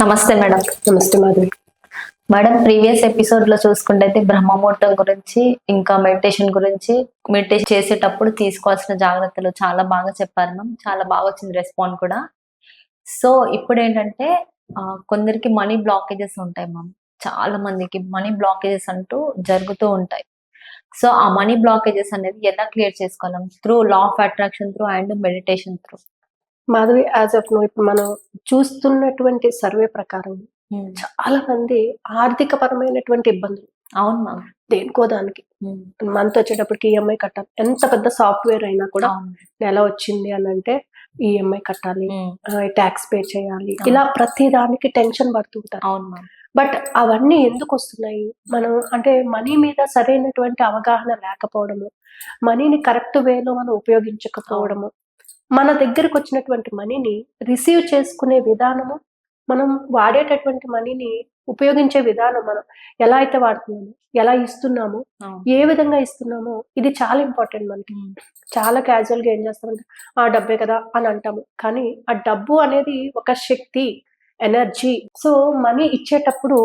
నమస్తే మేడం. నమస్తే Madhavi. Madam, previous episode లో చూసుకుంటే బ్రహ్మముహూర్తం గురించి, ఇంకా మెడిటేషన్ గురించి, మెడిటేషన్ చేసేటప్పుడు తీసుకోవాల్సిన జాగ్రత్తలు చాలా బాగా చెప్పారు మ్యామ్. చాలా బాగా వచ్చింది రెస్పాండ్ కూడా. సో ఇప్పుడు ఏంటంటే కొందరికి మనీ బ్లాకేజెస్ ఉంటాయి మ్యామ్. చాలా మందికి మనీ బ్లాకేజెస్ అంటూ జరుగుతూ ఉంటాయి. సో ఆ మనీ బ్లాకేజెస్ అనేది ఎలా క్లియర్ చేసుకోవాలి? Through law of attraction through and meditation through. Madhavi, as of now ఇప్పుడు మనం చూస్తున్నటువంటి సర్వే ప్రకారం చాలా మంది ఆర్థిక పరమైనటువంటి ఇబ్బందులు. అవును మ్యామ్. దేనికో దానికి మంత్ వచ్చేటప్పటికి ఈఎంఐ కట్టాలి. ఎంత పెద్ద సాఫ్ట్వేర్ అయినా కూడా నెల వచ్చింది అని అంటే ఈఎంఐ కట్టాలి, ట్యాక్స్ పే చేయాలి, ఇలా ప్రతి దానికి టెన్షన్ పడుతుంటారు. అవును మ్యామ్. బట్ అవన్నీ ఎందుకు వస్తున్నాయి? మనం అంటే మనీ మీద సరైనటువంటి అవగాహన లేకపోవడము, మనీని కరెక్ట్ వేలో మనం ఉపయోగించకపోవడము, మన దగ్గరకు వచ్చినటువంటి మనీని రిసీవ్ చేసుకునే విధానము, మనం వాడేటటువంటి మనీని ఉపయోగించే విధానం, మనం ఎలా అయితే వాడుతున్నామో, ఎలా ఇస్తున్నామో, ఏ విధంగా ఇస్తున్నామో, ఇది చాలా ఇంపార్టెంట్ మనకి. చాలా క్యాజువల్ గా ఏం చేస్తామంటే ఆ డబ్బే కదా అని అంటాము. కానీ ఆ డబ్బు అనేది ఒక శక్తి, ఎనర్జీ. సో మనీ ఇచ్చేటప్పుడు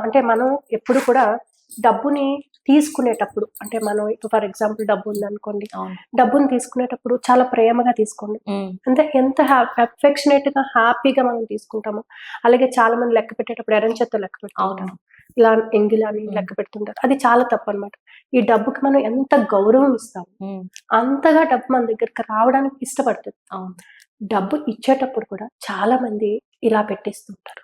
అంటే మనం ఎప్పుడు కూడా డబ్బుని తీసుకునేటప్పుడు, అంటే మనం ఇప్పుడు ఫర్ ఎగ్జాంపుల్ డబ్బు ఉందనుకోండి, డబ్బుని తీసుకునేటప్పుడు చాలా ప్రేమగా తీసుకోండి. అంటే ఎంత అఫెక్షనేట్ గా హ్యాపీగా మనం తీసుకుంటాము. అలాగే చాలా మంది లెక్క పెట్టేటప్పుడు ఎరంచెత్తో లెక్క పెడుతుంటారు, ఇలా ఎంగిలాని లెక్క పెడుతుంటారు. అది చాలా తప్పు అనమాట. ఈ డబ్బుకి మనం ఎంత గౌరవం ఇస్తాము, అంతగా డబ్బు మన దగ్గరికి రావడానికి ఇష్టపడుతుంది. డబ్బు ఇచ్చేటప్పుడు కూడా చాలా మంది ఇలా పెట్టేస్తుంటారు.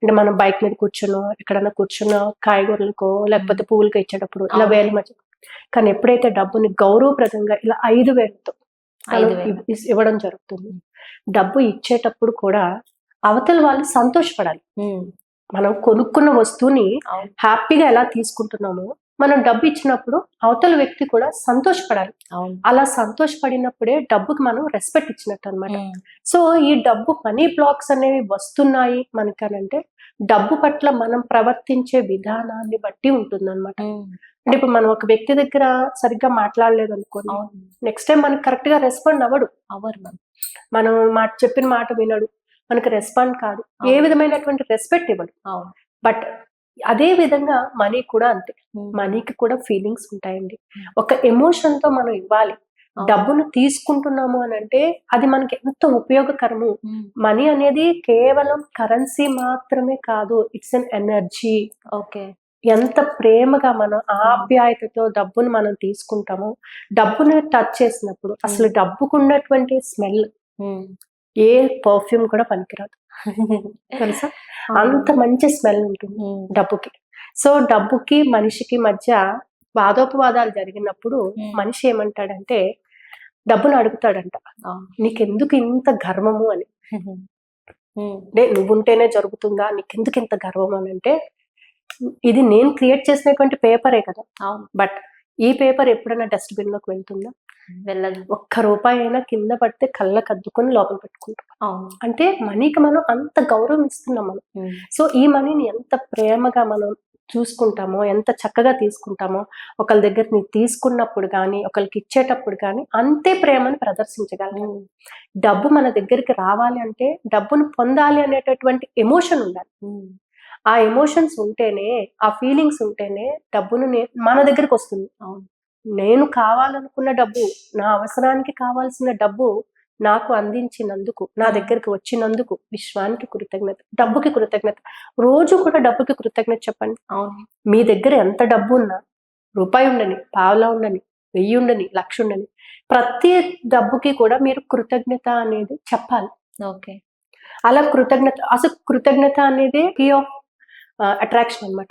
అంటే మనం బైక్ మీద కూర్చునో, ఎక్కడైనా కూర్చునో, కాయగూరలకో లేకపోతే పువ్వులకో ఇచ్చేటప్పుడు ఇలా వేలు మధ్య. కానీ ఎప్పుడైతే డబ్బుని గౌరవప్రదంగా ఇలా 5,000తో ఇవ్వడం జరుగుతుంది, డబ్బు ఇచ్చేటప్పుడు కూడా అవతల వాళ్ళు సంతోషపడాలి. మనం కొనుక్కున్న వస్తువుని హ్యాపీగా ఎలా తీసుకుంటున్నామో, మనం డబ్బు ఇచ్చినప్పుడు అవతల వ్యక్తి కూడా సంతోషపడాలి. అలా సంతోషపడినప్పుడే డబ్బుకి మనం రెస్పెక్ట్ ఇచ్చినట్టు అనమాట. సో ఈ డబ్బు మనీ బ్లాక్స్ అనేవి వస్తున్నాయి మనకనంటే డబ్బు పట్ల మనం ప్రవర్తించే విధానాన్ని బట్టి ఉంటుంది అనమాట. అంటే ఇప్పుడు మనం ఒక వ్యక్తి దగ్గర సరిగ్గా మాట్లాడలేదు అనుకోండి, నెక్స్ట్ టైం మనకి కరెక్ట్ గా రెస్పాండ్ అవ్వరు. మనం చెప్పిన మాట వినడు, మనకి రెస్పాండ్ కాదు, ఏ విధమైనటువంటి రెస్పెక్ట్ ఇవ్వడు. బట్ అదే విధంగా మనీ కూడా అంతే. మనీకి కూడా ఫీలింగ్స్ ఉంటాయండి. ఒక ఎమోషన్ తో మనం ఇవ్వాలి. డబ్బును తీసుకుంటున్నాము అని అంటే అది మనకి ఎంత ఉపయోగకరము. మనీ అనేది కేవలం కరెన్సీ మాత్రమే కాదు, ఇట్స్ ఎన్ ఎనర్జీ. ఎంత ప్రేమగా మనం ఆప్యాయతతో డబ్బును మనం తీసుకుంటామో, డబ్బును టచ్ చేసినప్పుడు అసలు డబ్బుకున్నటువంటి స్మెల్ ఏ పర్ఫ్యూమ్ కూడా పనికిరాదు తెలుసా, అంత మంచి స్మెల్ ఉంటుంది డబ్బుకి. సో డబ్బుకి మనిషికి మధ్య వాదోపవాదాలు జరిగినప్పుడు మనిషి ఏమంటాడంటే డబ్బును అడుగుతాడంట, నీకెందుకు ఇంత గర్వము అని. నువ్వుంటేనే జరుగుతుందా, నీకెందుకు ఇంత గర్వం అని అంటే, ఇది నేను క్రియేట్ చేసినటువంటి పేపరే కదా, బట్ ఈ పేపర్ ఎప్పుడైనా డస్ట్బిన్ లోకి వెళ్తుందా? వెళ్ళదు. ఒక్క రూపాయి అయినా కింద పడితే కళ్ళకు అద్దుకొని లోపల పెట్టుకుంటాం. అంటే మనీకి మనం అంత గౌరవం ఇస్తున్నాం మనం. సో ఈ మనీని ఎంత ప్రేమగా మనం చూసుకుంటామో, ఎంత చక్కగా తీసుకుంటామో, ఒకళ్ళ దగ్గర నీ తీసుకున్నప్పుడు కానీ ఒకరికి ఇచ్చేటప్పుడు కానీ అంతే ప్రేమను ప్రదర్శించగలం. డబ్బు మన దగ్గరికి రావాలి అంటే డబ్బును పొందాలి అనేటటువంటి ఎమోషన్ ఉండాలి. ఆ ఎమోషన్స్ ఉంటేనే, ఆ ఫీలింగ్స్ ఉంటేనే డబ్బును మన దగ్గరికి వస్తుంది. నేను కావాలనుకున్న డబ్బు, నా అవసరానికి కావాల్సిన డబ్బు నాకు అందించినందుకు, నా దగ్గరికి వచ్చినందుకు విశ్వానికి కృతజ్ఞత, డబ్బుకి కృతజ్ఞత. రోజు కూడా డబ్బుకి కృతజ్ఞత చెప్పండి. మీ దగ్గర ఎంత డబ్బు ఉన్నా, రూపాయి ఉండని, పావలా ఉండని, 1000 ఉండని, 1,00,000 ఉండని, ప్రతి డబ్బుకి కూడా మీరు కృతజ్ఞత అనేది చెప్పాలి. అలా కృతజ్ఞత, అసలు కృతజ్ఞత అనేది కీ ఆఫ్ అట్రాక్షన్ అనమాట.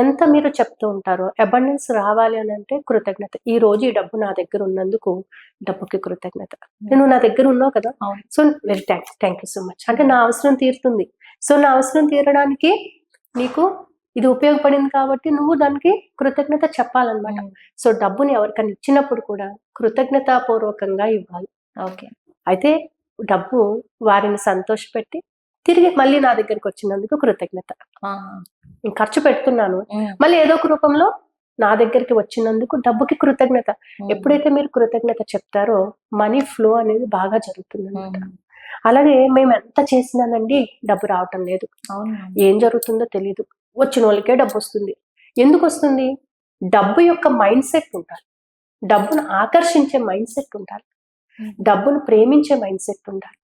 ఎంత మీరు చెప్తూ ఉంటారో అబండెన్స్ రావాలి అని అంటే కృతజ్ఞత. ఈ రోజు ఈ డబ్బు నా దగ్గర ఉన్నందుకు డబ్బుకి కృతజ్ఞత. నువ్వు నా దగ్గర ఉన్నావు కదా, so very thank you so much. అంటే నా అవసరం తీరుతుంది. సో నా అవసరం తీరడానికి నీకు ఇది ఉపయోగపడింది కాబట్టి నువ్వు దానికి కృతజ్ఞత చెప్పాలన్నమాట. సో డబ్బుని ఎవరికైనా ఇచ్చినప్పుడు కూడా కృతజ్ఞతాపూర్వకంగా ఇవ్వాలి. అయితే డబ్బు వారిని సంతోషపెట్టి తిరిగి మళ్ళీ నా దగ్గరికి వచ్చినందుకు కృతజ్ఞత. ఖర్చు పెడుతున్నాను, మళ్ళీ ఏదో ఒక రూపంలో నా దగ్గరికి వచ్చినందుకు డబ్బుకి కృతజ్ఞత. ఎప్పుడైతే మీరు కృతజ్ఞత చెప్తారో మనీ ఫ్లో అనేది బాగా జరుగుతుంది అనమాట. అలాగే మేము ఎంత చేసినానండి డబ్బు రావటం లేదు, అవును. ఏం జరుగుతుందో తెలియదు. వచ్చిన వాళ్ళకే డబ్బు వస్తుంది. ఎందుకు వస్తుంది? డబ్బు యొక్క మైండ్ సెట్ ఉండాలి, డబ్బును ఆకర్షించే మైండ్ సెట్ ఉండాలి, డబ్బును ప్రేమించే మైండ్ సెట్ ఉండాలి.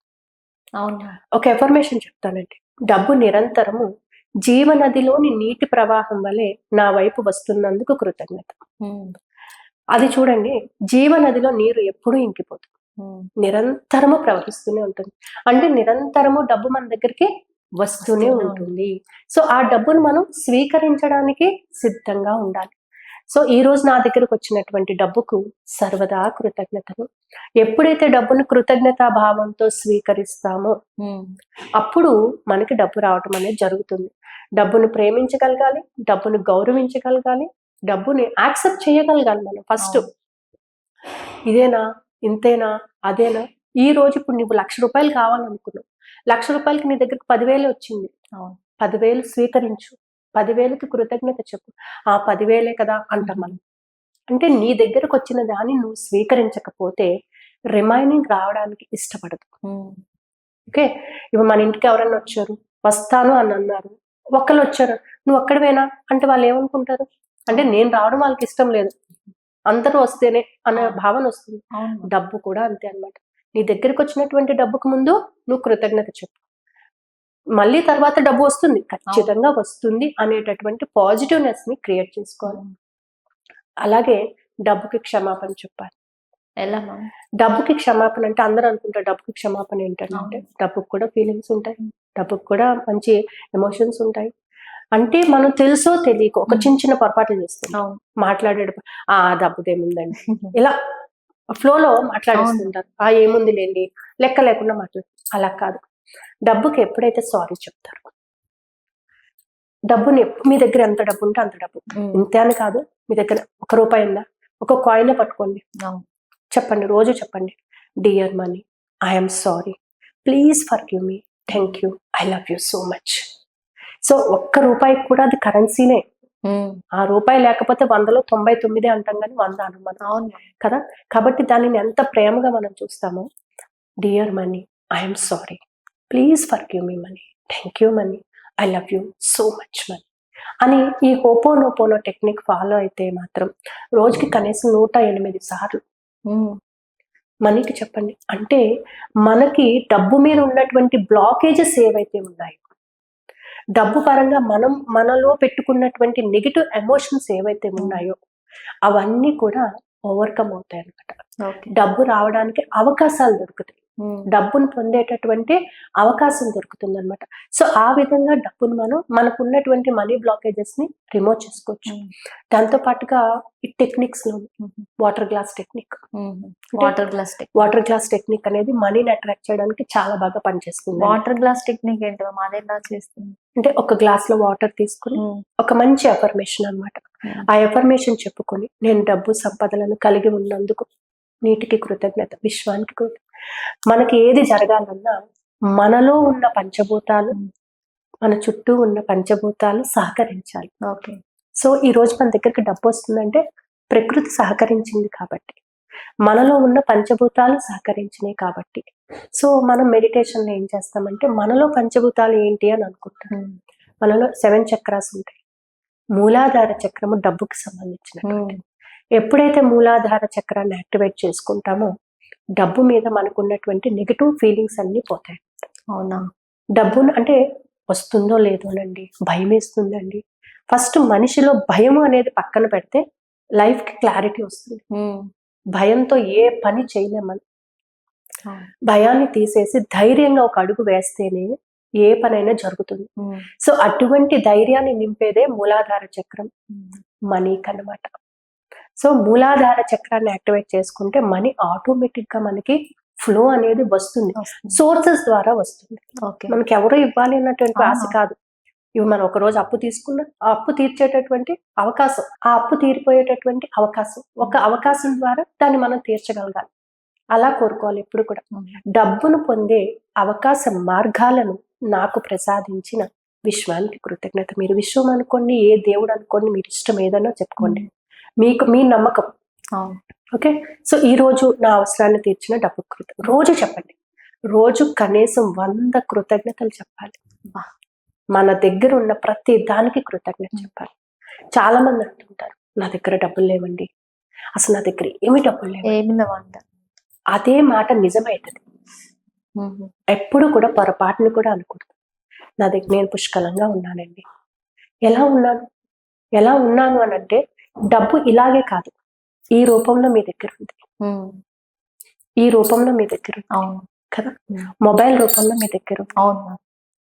అవును. ఒక ఎఫర్మేషన్ చెప్తానండి. డబ్బు నిరంతరము జీవనదిలోని నీటి ప్రవాహం వలె నా వైపు వస్తున్నందుకు కృతజ్ఞత. అది చూడండి, జీవనదిలో నీరు ఎప్పుడూ ఇంకిపోతుంది, నిరంతరము ప్రవహిస్తూనే ఉంటుంది. అంటే నిరంతరము డబ్బు మన దగ్గరికి వస్తూనే ఉంటుంది. సో ఆ డబ్బును మనం స్వీకరించడానికి సిద్ధంగా ఉండాలి. సో ఈ రోజు నా దగ్గరకు వచ్చినటువంటి డబ్బుకు సర్వదా కృతజ్ఞతలు. ఎప్పుడైతే డబ్బును కృతజ్ఞతా భావంతో స్వీకరిస్తామో అప్పుడు మనకి డబ్బు రావటం అనేది జరుగుతుంది. డబ్బును ప్రేమించగలగాలి, డబ్బును గౌరవించగలగాలి, డబ్బుని యాక్సెప్ట్ చేయగలగాలి మనం ఫస్ట్. ఇదేనా, ఇంతేనా, అదేనా? ఈ రోజు ఇప్పుడు నువ్వు 1,00,000 రూపాయలు కావాలనుకున్నావు, 1,00,000 రూపాయలకి నీ దగ్గరకు 10,000 వచ్చింది. 10,000 స్వీకరించు, 10,000కి కృతజ్ఞత చెప్పు. ఆ 10,000 కదా అంటాం మనం. అంటే నీ దగ్గరకు వచ్చిన దాన్ని నువ్వు స్వీకరించకపోతే రిమైనింగ్ రావడానికి ఇష్టపడదు. ఓకే, ఇప్పుడు మన ఇంటికి ఎవరన్నా వచ్చారు, వస్తాను అని అన్నారు, ఒక్కరు వచ్చారు, నువ్వు ఒక్కడివేనా అంటే వాళ్ళు ఏమనుకుంటారు? అంటే నేను రావడం వాళ్ళకి ఇష్టం లేదు, అందరూ వస్తేనే అనే భావన వస్తుంది. డబ్బు కూడా అంతే అన్నమాట. నీ దగ్గరికి వచ్చినటువంటి డబ్బుకు ముందు నువ్వు కృతజ్ఞత చెప్పు, మళ్ళీ తర్వాత డబ్బు వస్తుంది, ఖచ్చితంగా వస్తుంది అనేటటువంటి పాజిటివ్నెస్ ని క్రియేట్ చేసుకోవాలి. అలాగే డబ్బుకి క్షమాపణ చెప్పాలి. ఎలా? డబ్బుకి క్షమాపణ అంటే అందరూ అనుకుంటారు డబ్బుకి క్షమాపణ ఏంటంటే డబ్బుకి కూడా ఫీలింగ్స్ ఉంటాయి, డబ్బుకి కూడా మంచి ఎమోషన్స్ ఉంటాయి. అంటే మనం తెలుసో తెలియకో ఒక చిన్న చిన్న పొరపాట్లు చేస్తాం, మాట్లాడేటప్పుడు డబ్బుదేముందండి ఇలా ఫ్లోలో మాట్లాడేస్తుంటారు. ఏముంది లేండి, లెక్క లేకుండా మాట్లాడు. అలా కాదు, డబ్బుకి ఎప్పుడైతే సారీ చెప్తారు, డబ్బుని మీ దగ్గర ఎంత డబ్బు ఉంటే అంత డబ్బు, ఇంతే అని కాదు, మీ దగ్గర 1 రూపాయి ఉందా, ఒక కాయిన్ పట్టుకోండి, చెప్పండి, రోజు చెప్పండి, dear money, I'm sorry, please forgive me, thank you, I love you so much. So 1 రూపాయికి కూడా అది కరెన్సీనే. ఆ రూపాయి లేకపోతే 100లో 99 అంటాం కానీ 100 అనం మనం కదా. కాబట్టి దానిని ఎంత ప్రేమగా మనం చూస్తామో, dear money, I'm sorry, please forgive me money, thank you money, I love you so much money అని ఈ హోపోనోపోనో టెక్నిక్ ఫాలో అయితే మాత్రం రోజుకి కనీసం 108 సార్లు మనీకి చెప్పండి. అంటే మనకి డబ్బు మీద ఉన్నటువంటి బ్లాకేజెస్ ఏవైతే ఉన్నాయో, డబ్బు పరంగా మనం మనలో పెట్టుకున్నటువంటి నెగిటివ్ ఎమోషన్స్ ఏవైతే ఉన్నాయో అవన్నీ కూడా ఓవర్కమ్ అవుతాయి అన్నమాట. డబ్బు రావడానికి అవకాశాలు దొరుకుతాయి, డబ్బును పొందేటటువంటి అవకాశం దొరుకుతుంది అనమాట. సో ఆ విధంగా డబ్బును మనం మనకున్నటువంటి మనీ బ్లాకేజెస్ ని రిమూవ్ చేసుకోవచ్చు. దాంతో పాటుగా ఈ టెక్నిక్స్ లో water glass technique, water glass technique అనేది మనీని అట్రాక్ట్ చేయడానికి చాలా బాగా పనిచేస్తుంది. వాటర్ గ్లాస్ టెక్నిక్ ఏంటో మాదేలా చేస్తుంది అంటే ఒక గ్లాస్ లో వాటర్ తీసుకుని ఒక మంచి అఫర్మేషన్ అన్నమాట, ఆ అఫర్మేషన్ చెప్పుకొని నేను డబ్బు సంపదలను కలిగి ఉన్నందుకు నీటికి కృతజ్ఞత, విశ్వానికి కృతజ్ఞత. మనకి ఏది జరగాలన్నా మనలో ఉన్న పంచభూతాలు, మన చుట్టూ ఉన్న పంచభూతాలు సహకరించాలి. ఓకే, సో ఈ రోజు మన దగ్గరికి డబ్బు వస్తుందంటే ప్రకృతి సహకరించింది కాబట్టి, మనలో ఉన్న పంచభూతాలు సహకరించినాయి కాబట్టి. సో మనం మెడిటేషన్లో ఏం చేస్తామంటే మనలో పంచభూతాలు ఏంటి అని అనుకుంటాం. మనలో 7 చక్రాస్ ఉంటాయి. మూలాధార చక్రము డబ్బుకి సంబంధించినటువంటి. ఎప్పుడైతే మూలాధార చక్రాన్ని యాక్టివేట్ చేసుకుంటామో డబ్బు మీద మనకున్నటువంటి నెగిటివ్ ఫీలింగ్స్ అన్ని పోతాయి. అవునా? డబ్బును అంటే వస్తుందో లేదోనండి, భయం వేస్తుందండి. ఫస్ట్ మనిషిలో భయం అనేది పక్కన పెడితే లైఫ్ కి క్లారిటీ వస్తుంది. భయంతో ఏ పని చేయలేమని, భయాన్ని తీసేసి ధైర్యంగా ఒక అడుగు వేస్తేనే ఏ పనైనా జరుగుతుంది. సో అటువంటి ధైర్యాన్ని నింపేదే మూలాధార చక్రం, మనీకి అన్నమాట. సో మూలాధార చక్రాన్ని యాక్టివేట్ చేసుకుంటే మనీ ఆటోమేటిక్ గా మనకి ఫ్లో అనేది వస్తుంది, సోర్సెస్ ద్వారా వస్తుంది. మనకి ఎవరు ఇవ్వాలి అన్నటువంటి ఆశ కాదు. ఇవి మనం ఒక రోజు అప్పు తీసుకున్నా ఆ అప్పు తీర్చేటటువంటి అవకాశం, ఆ అప్పు తీరిపోయేటటువంటి అవకాశం, ఒక అవకాశం ద్వారా దాన్ని మనం తీర్చగలగాలి. అలా కోరుకోవాలి ఎప్పుడు కూడా. డబ్బును పొందే అవకాశ మార్గాలను నాకు ప్రసాదించిన విశ్వానికి కృతజ్ఞత. మీరు విశ్వం అనుకోండి, ఏ దేవుడు అనుకోండి, మీరు ఇష్టం ఏదైనా చెప్పుకోండి, మీకు మీ నమ్మకం. ఓకే, సో ఈ రోజు నా అవసరాన్ని తీర్చిన డబ్బు కృత రోజు చెప్పండి. రోజు కనీసం 100 కృతజ్ఞతలు చెప్పాలి. బా. మన దగ్గర ఉన్న ప్రతి దానికి కృతజ్ఞత చెప్పాలి. చాలా మంది అంటుంటారు, నా దగ్గర డబ్బులు లేవండి, అసలు నా దగ్గర ఏమి డబ్బులు లేవు. ఏమి లేవంట. అదే మాట నిజమైతుంది. ఎప్పుడు కూడా పొరపాటును కూడా అనకూడదు. నా దగ్గర నేను పుష్కలంగా ఉన్నానండి. ఎలా ఉన్నాను అని అంటే, డబ్బు ఇలాగే కాదు, ఈ రూపంలో మీ దగ్గర ఉంది, ఈ రూపంలో మీ దగ్గర ఉంది. అవును కదా, మొబైల్ రూపంలో మీ దగ్గర ఉంది, అవును,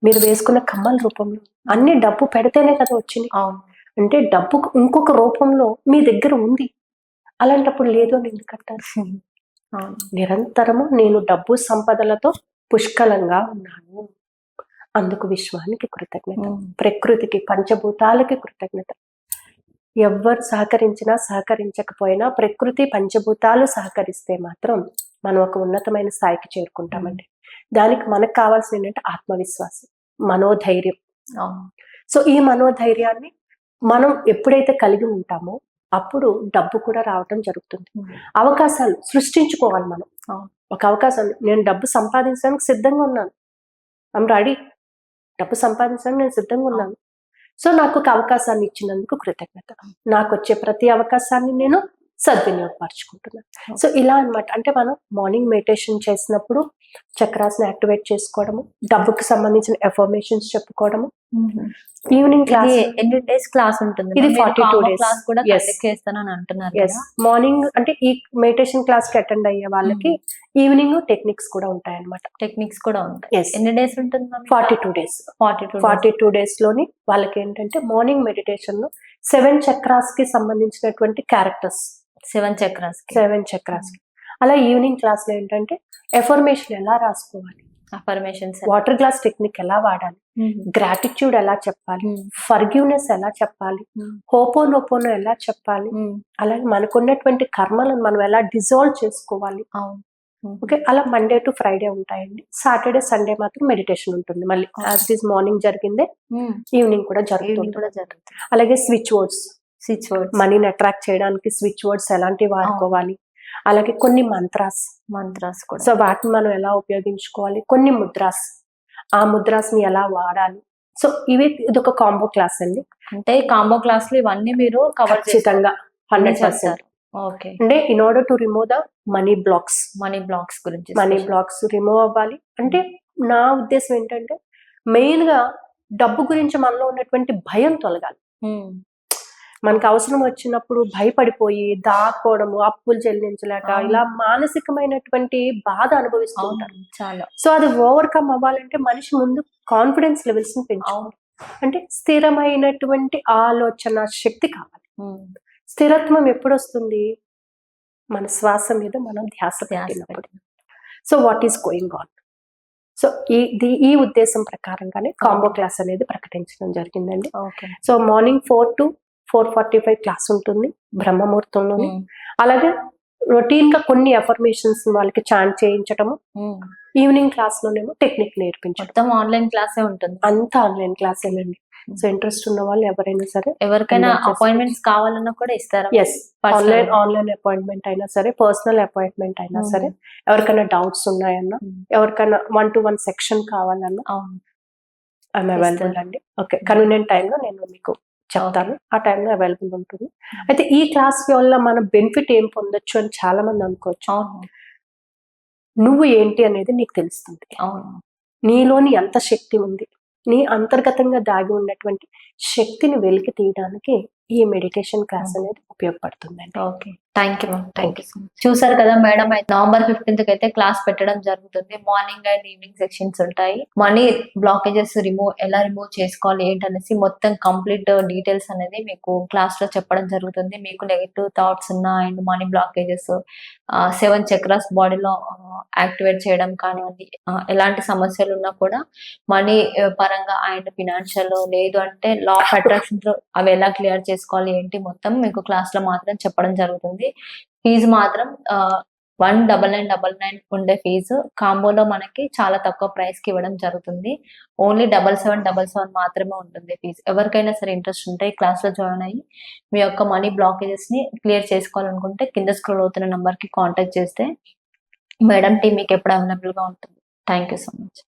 మీరు వేసుకున్న కమ్మల రూపంలో, అన్ని డబ్బు పెడితేనే కదా వచ్చింది. అవును, అంటే డబ్బు ఇంకొక రూపంలో మీ దగ్గర ఉంది. అలాంటప్పుడు లేదు అని ఎందుకంటారు? అవును. నిరంతరము నేను డబ్బు సంపదలతో పుష్కలంగా ఉన్నాను, అందుకు విశ్వానికి కృతజ్ఞత, ప్రకృతికి, పంచభూతాలకి కృతజ్ఞత. ఎవ్వరు సహకరించినా సహకరించకపోయినా ప్రకృతి పంచభూతాలు సహకరిస్తే మాత్రం మనం ఒక ఉన్నతమైన స్థాయికి చేరుకుంటామండి. దానికి మనకు కావాల్సిన ఏంటంటే ఆత్మవిశ్వాసం, మనోధైర్యం. సో ఈ మనోధైర్యాన్ని మనం ఎప్పుడైతే కలిగి ఉంటామో అప్పుడు డబ్బు కూడా రావటం జరుగుతుంది. అవకాశాలు సృష్టించుకోవాలి మనం. ఒక అవకాశాలు, నేను డబ్బు సంపాదించడానికి సిద్ధంగా ఉన్నాను, ఐమ్ రెడీ, డబ్బు సంపాదించడానికి నేను సిద్ధంగా ఉన్నాను. సో నాకు ఒక అవకాశాన్ని ఇచ్చినందుకు కృతజ్ఞత. నాకు వచ్చే ప్రతి అవకాశాన్ని నేను సద్వినియోగపరచుకుంటున్నాను. సో ఇలా అన్నమాట. అంటే మనం మార్నింగ్ మెడిటేషన్ చేసినప్పుడు చక్రాస్ని యాక్టివేట్ చేసుకోవడము, డబ్బుకి సంబంధించిన ఎఫర్మేషన్స్ చెప్పుకోవడము. ఈవినింగ్ క్లాస్ ఎన్ని డేస్ క్లాస్ ఉంటుంది? ఇది 42 days క్లాస్ కూడా Yes. చేస్తానని అంటున్నారు ఎస్, మార్నింగ్ అంటే ఈ మెడిటేషన్ క్లాస్ కి అటెండ్ అయ్యే వాళ్ళకి ఈవినింగ్ టెక్నిక్స్ కూడా ఉంటాయి అన్నమాట. టెక్నిక్స్ కూడా ఉంటాయి. Yes. ఎన్ని డేస్ ఉంటుంది? 42 days. 42 days లోని వాళ్ళకి ఏంటంటే మార్నింగ్ మెడిటేషన్ లో 7 చక్రాస్ కి సంబంధించినటువంటి క్యారెక్టర్స్, 7 చక్రాస్ 7 చక్రాస్ కి. అలా ఈవినింగ్ క్లాస్ లో ఏంటంటే ఎఫర్మేషన్ ఎలా రాసుకోవాలి, అఫర్మేషన్స్, వాటర్ గ్లాస్ టెక్నిక్ ఎలా వాడాలి, గ్రాటిట్యూడ్ ఎలా చెప్పాలి, ఫర్గివ్నెస్ ఎలా చెప్పాలి, హోపోనోపోనో ఎలా చెప్పాలి, అలాగే మనకున్నటువంటి కర్మలను మనం ఎలా డిజాల్వ్ చేసుకోవాలి. ఓకే, అలా మండే టు ఫ్రైడే ఉంటాయండి. సాటర్డే సండే మాత్రం మెడిటేషన్ ఉంటుంది. మళ్ళీ యాజ్ ఇట్ ఈస్ మార్నింగ్ జరిగిందే ఈవినింగ్ కూడా జరుగుతుంది. అలాగే స్విచ్ వర్డ్స్, మనీని అట్రాక్ట్ చేయడానికి స్విచ్ వర్డ్స్ ఎలాంటివి వాడుకోవాలి, అలాగే కొన్ని మంత్రాస్ కూడా, సో వాటిని మనం ఎలా ఉపయోగించుకోవాలి, కొన్ని ముద్రాస్, ఆ ముద్రాస్ ని ఎలా వాడాలి. సో ఇది ఒక కాంబో క్లాస్ అండి. అంటే కాంబో క్లాస్ లో ఇవన్నీ మీరు కవర్ ఖచ్చితంగా 100%. ఓకే, అంటే in order to remove the money blocks గురించి, మనీ బ్లాక్స్ రిమూవ్ అవ్వాలి. అంటే నా ఉద్దేశం ఏంటంటే మెయిన్ గా డబ్బు గురించి మనలో ఉన్నటువంటి భయం తొలగాలి. మనకు అవసరం వచ్చినప్పుడు భయపడిపోయి దాక్కోవడము, అప్పులు చెల్లించలేక ఇలా మానసికమైనటువంటి బాధ అనుభవిస్తూ ఉంటారు చాలా. సో అది ఓవర్కమ్ అవ్వాలంటే మనిషి ముందు కాన్ఫిడెన్స్ లెవెల్స్ ని పెంచుకోవాలి. అంటే స్థిరమైనటువంటి ఆలోచన శక్తి కావాలి. స్థిరత్వం ఎప్పుడు వస్తుంది? మన శ్వాస మీద మనం ధ్యాస పెట్టినప్పుడు. So what is going on. So ఈ ఉద్దేశం ప్రకారంగానే కాంబో క్లాస్ అనేది ప్రకటించడం జరిగిందండి. సో మార్నింగ్ 4 to 4:45 క్లాస్ ఉంటుంది బ్రహ్మముహూర్తంలోని. అలాగే రొటీన్ గా కొన్ని అఫర్మేషన్స్ వాళ్ళకి చాంట్ చేయించటము, ఈవినింగ్ క్లాస్ లోనేమో టెక్నిక్ నేర్పించడం. ఆన్లైన్ క్లాసే ఉంటుంది, అంతా ఆన్లైన్ క్లాసేనండి. సో ఇంట్రెస్ట్ ఉన్న వాళ్ళు ఎవరైనా సరే, ఎవరికైనా అపాయింట్మెంట్స్ కావాలన్నా కూడా ఇస్తారా? ఎస్, ఆన్లైన్ అపాయింట్మెంట్ అయినా సరే, పర్సనల్ అపాయింట్మెంట్ అయినా సరే, ఎవరికైనా డౌట్స్ ఉన్నాయన్నా, ఎవరికైనా 1-to-1 సెక్షన్ కావాలన్నా ఐఎమ్ అవైలబుల్ అండి. ఓకే, కన్వీనియంట్ టైంలో నేను మీకు చెప్తాను, ఆ టైంలో అవైలబుల్ ఉంటుంది. అయితే ఈ క్లాస్ వల్ల మన బెనిఫిట్ ఏం పొందొచ్చు అని చాలా మంది అనుకోవచ్చు. నువ్వు ఏంటి అనేది నీకు తెలుస్తుంది. నీలోని ఎంత శక్తి ఉంది, నీ అంతర్గతంగా దాగి ఉన్నటువంటి శక్తిని వెలికి తీయడానికి ఈ మెడిటేషన్ క్లాస్ అనేది ఉపయోగపడుతుందండి. Okay, thank you ma'am, thank you so much. చూసారు కదా మేడం, అయితే నవంబర్ 15th అయితే క్లాస్ పెట్టడం జరుగుతుంది. మార్నింగ్ అండ్ ఈవినింగ్ సెక్షన్స్ ఉంటాయి. మనీ బ్లాకేజెస్ ఎలా రిమూవ్ చేసుకోవాలి ఏంటనేసి మొత్తం కంప్లీట్ డీటెయిల్స్ అనేది మీకు క్లాస్ లో చెప్పడం జరుగుతుంది. మీకు నెగటివ్ థాట్స్ ఉన్నా అండ్ మనీ బ్లాకేజెస్, 7 చక్రాస్ బాడీలో యాక్టివేట్ చేయడం కానివ్వండి, ఎలాంటి సమస్యలు ఉన్నా కూడా మనీ పరంగా అండ్ ఫినాన్షియల్ లేదు అంటే లా ఆఫ్ అట్రాక్షన్ అవి ఎలా క్లియర్ చేసుకోవాలి ఏంటి మొత్తం మీకు క్లాస్ లో మాత్రం చెప్పడం జరుగుతుంది. ఫీజు మాత్రం 19999 ఉండే ఫీజు కాంబోలో మనకి చాలా తక్కువ ప్రైస్ కి ఇవ్వడం జరుగుతుంది. ఓన్లీ 7777 మాత్రమే ఉంటుంది ఫీజు. ఎవరికైనా సరే ఇంట్రెస్ట్ ఉంటే క్లాస్ లో జాయిన్ అయ్యి మీ యొక్క మనీ బ్లాకేజెస్ ని క్లియర్ చేసుకోవాలనుకుంటే కింద స్క్రోల్ అవుతున్న నంబర్ కి కాంటాక్ట్ చేస్తే మేడం టీం మీకు ఎప్పుడు అవైలబుల్ గా ఉంటుంది. Thank you so much.